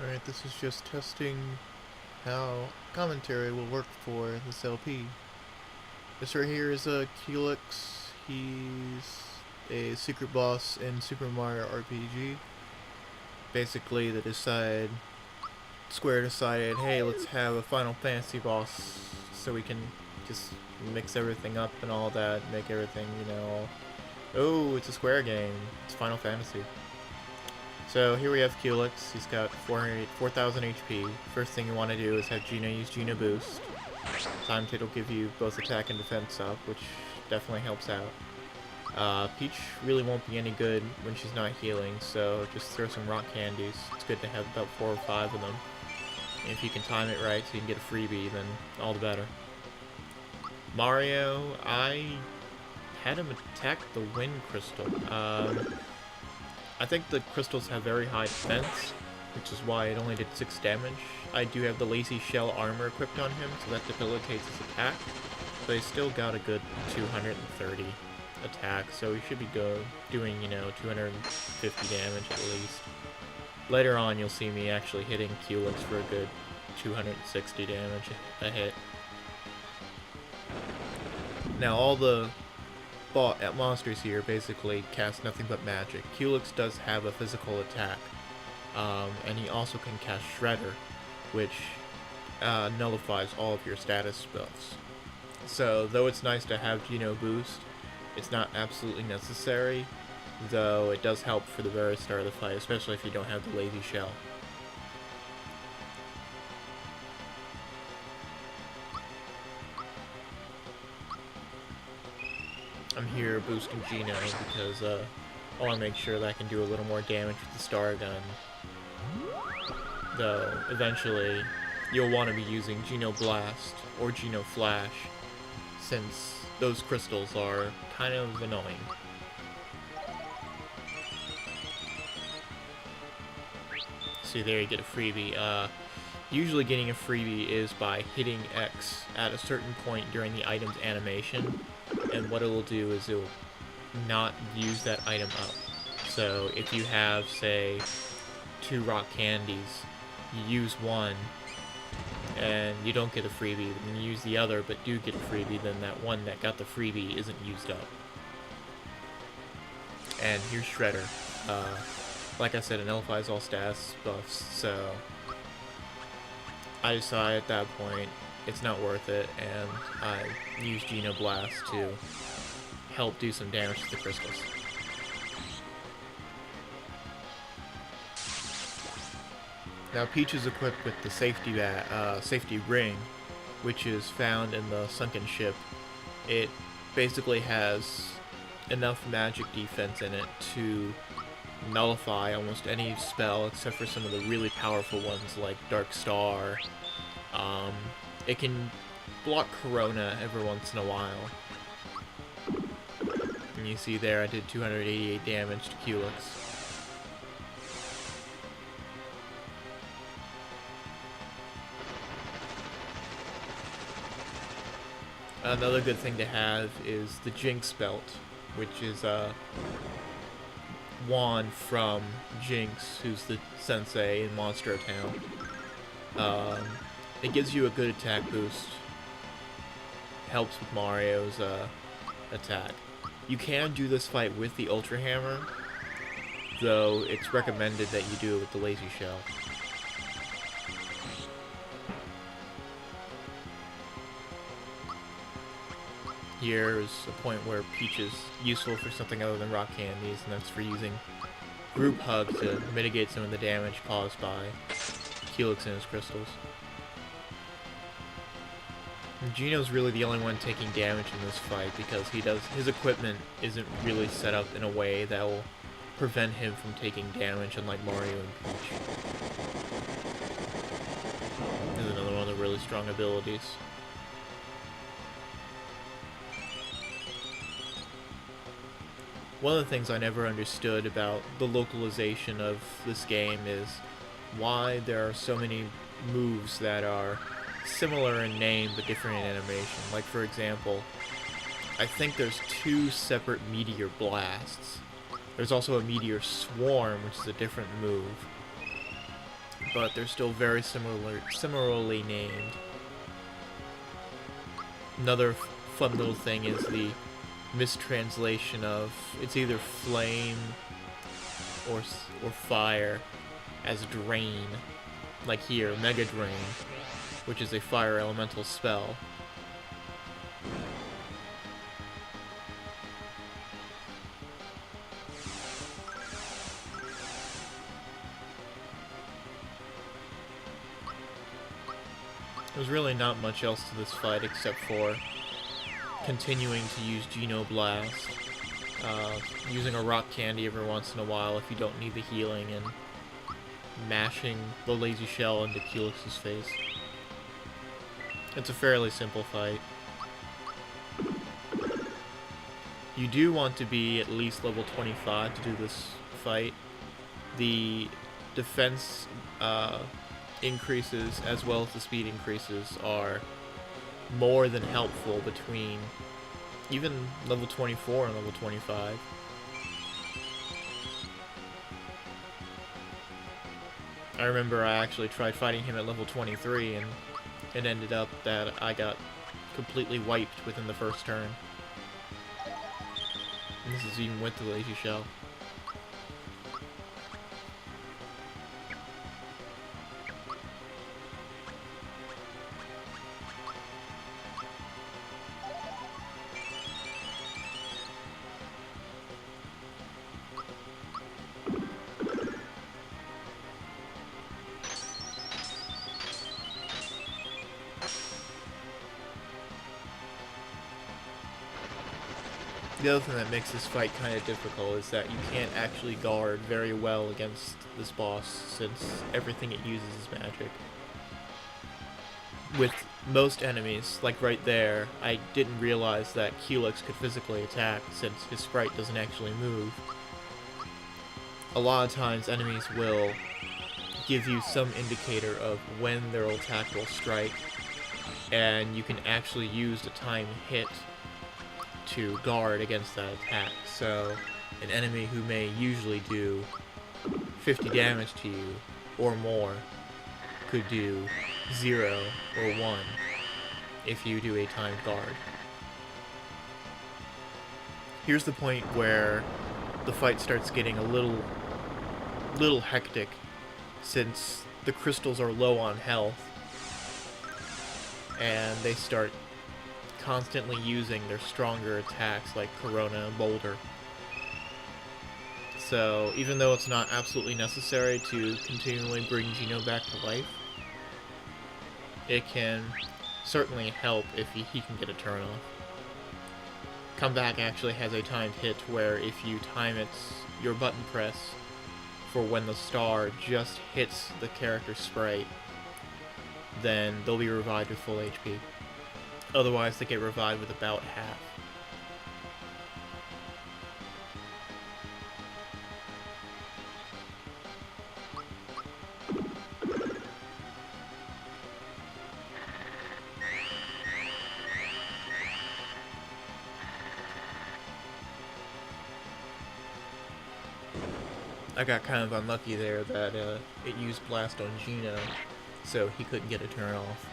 Alright, this is just testing how commentary will work for this LP. This right here is a Culex. He's a secret boss in Super Mario RPG. Basically, Square decided, hey, let's have a Final Fantasy boss so we can just mix everything up and all that, make everything, oh, it's a Square game. It's Final Fantasy. So here we have Culex. He's got 4,000 HP. First thing you want to do is have Gina use Gina Boost. Timed Hit will give you both attack and defense up, which definitely helps out. Peach really won't be any good when she's not healing, so just throw some rock candies. It's good to have about 4 or 5 of them. And if you can time it right so you can get a freebie, then all the better. Mario, I had him attack the Wind Crystal. I think the crystals have very high defense, which is why it only did 6 damage. I do have the Lazy Shell armor equipped on him, so that debilitates his attack, but he's still got a good 230 attack, so he should be doing, 250 damage at least. Later on, you'll see me actually hitting Culex for a good 260 damage a hit. Now, all the monsters here basically cast nothing but magic. Culex does have a physical attack, and he also can cast Shredder, which nullifies all of your status buffs. So, though it's nice to have Geno Boost, it's not absolutely necessary, though it does help for the very start of the fight, especially if you don't have the Lazy Shell. I'm here boosting Geno because I want to make sure that I can do a little more damage with the Star Gun. Though, eventually, you'll want to be using Geno Blast or Geno Flash, since those crystals are kind of annoying. See, there you get a freebie. Usually getting a freebie is by hitting X at a certain point during the item's animation, and what it will do is it will not use that item up. So if you have, say, 2 rock candies, you use one, and you don't get a freebie, then you use the other but do get a freebie, then that one that got the freebie isn't used up. And here's Shredder. Like I said, it nullifies all stats buffs, so I decided at that point it's not worth it, and I used Geno Blast to help do some damage to the crystals. Now Peach is equipped with the safety ring, which is found in the sunken ship. It basically has enough magic defense in it to nullify almost any spell except for some of the really powerful ones like Dark Star. It can block Corona every once in a while. And you see there I did 288 damage to Culex. Another good thing to have is the Jinx belt, which is a wand from Jinx, who's the sensei in Monster Town. It gives you a good attack boost. Helps with Mario's attack. You can do this fight with the Ultra Hammer, though it's recommended that you do it with the Lazy Shell. Here's a point where Peach is useful for something other than rock candies, and that's for using Group Hug to mitigate some of the damage caused by Culex and his crystals. And Geno's really the only one taking damage in this fight because his equipment isn't really set up in a way that will prevent him from taking damage, unlike Mario and Peach. This is another one of the really strong abilities. One of the things I never understood about the localization of this game is why there are so many moves that are similar in name but different in animation. Like, for example, I think there's 2 separate Meteor Blasts. There's also a Meteor Swarm, which is a different move. but they're still very similarly named. Another fun little thing is the mistranslation of it's either flame or fire as drain, like here, Mega Drain, which is a fire elemental spell. There's really not much else to this fight except for continuing to use Genoblast, using a rock candy every once in a while if you don't need the healing, and mashing the lazy shell into Culex's face. It's a fairly simple fight. You do want to be at least level 25 to do this fight. The defense increases as well as the speed increases are more than helpful between even level 24 and level 25. I remember I actually tried fighting him at level 23 and it ended up that I got completely wiped within the first turn. And this is even with the lazy shell. The other thing that makes this fight kind of difficult is that you can't actually guard very well against this boss since everything it uses is magic. With most enemies, like right there, I didn't realize that Culex could physically attack since his sprite doesn't actually move. A lot of times enemies will give you some indicator of when their attack will strike, and you can actually use the time hit to guard against that attack. So an enemy who may usually do 50 damage to you or more could do 0 or 1 if you do a timed guard. Here's the point where the fight starts getting a little hectic since the crystals are low on health and they start constantly using their stronger attacks like Corona and Boulder. So even though it's not absolutely necessary to continually bring Geno back to life, it can certainly help if he can get a turn off. Comeback actually has a timed hit where if you time your button press for when the star just hits the character's sprite, then they'll be revived with full HP. Otherwise, they get revived with about half. I got kind of unlucky there that it used Blast on Geno, so he couldn't get a turn off.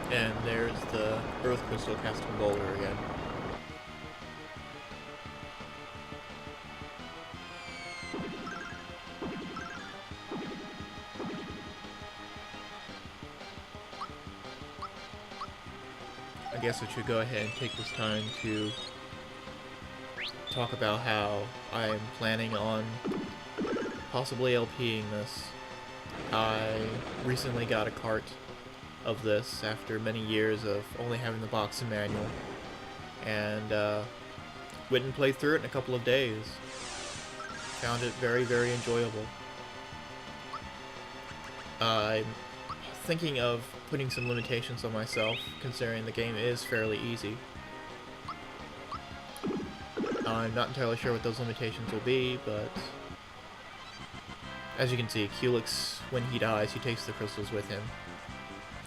And there's the Earth Crystal casting Boulder again. I guess I should go ahead and take this time to talk about how I'm planning on possibly LPing this. I recently got a cart of this after many years of only having the box and manual, and went and played through it in a couple of days. Found it very, very enjoyable. I'm thinking of putting some limitations on myself, considering the game is fairly easy. I'm not entirely sure what those limitations will be, but as you can see, Culex, when he dies, he takes the crystals with him.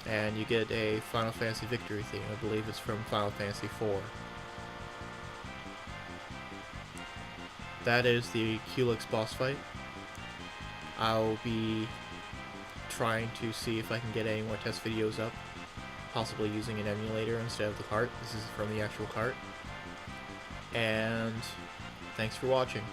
And you get a Final Fantasy victory theme. I believe it's from Final Fantasy IV. That is the Culex boss fight. I'll be trying to see if I can get any more test videos up, possibly using an emulator instead of the cart. This is from the actual cart. And thanks for watching.